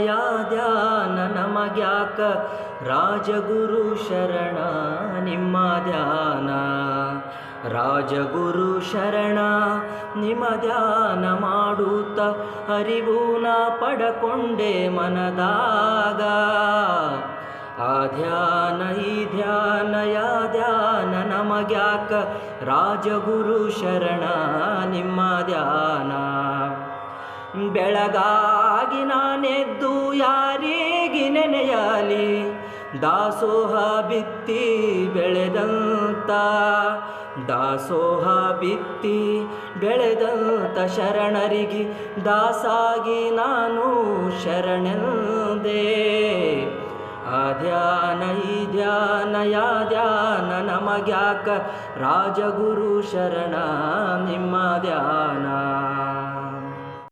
ಯಾ ಧ್ಯಾನ ನಮಗ್ಯಾಕ ರಾಜಗುರು ಶರಣ ನಿಮ್ಮ ಧ್ಯಾನ ರಾಜಗುರು ಶರಣ ನಿಮ್ಮ ಧ್ಯಾನ ಮಾಡುತ್ತ ಅರಿವುನ ಪಡಕೊಂಡೆ ಮನದಾಗ ಆ ಧ್ಯಾನ ಈ ಧ್ಯಾನ ಯಾ ಧ್ಯಾನ ನಮಗ್ಯಾಕ ರಾಜಗುರು ಶರಣ ನಿಮ್ಮ ಧ್ಯಾನ ಬೆಳಗಾಗಿ ನಾನೆದ್ದು ಯಾರಿಗೆ ನೆನೆಯಲಿ ದಾಸೋಹ ಬಿತ್ತಿ ಬೆಳೆದಂತ ದಾಸೋಹ ಬಿತ್ತಿ ಬೆಳೆದಂತ ಶರಣರಿಗೆ ದಾಸಾಗಿ ನಾನು ಶರಣೆಂದೇ ಆ ಧ್ಯಾನ ಈ ಧ್ಯಾನ ಯಾ ಧ್ಯಾನ ನಮಗ್ಯಾಕ ರಾಜಗುರು ಶರಣ ನಿಮ್ಮ ಧ್ಯಾನ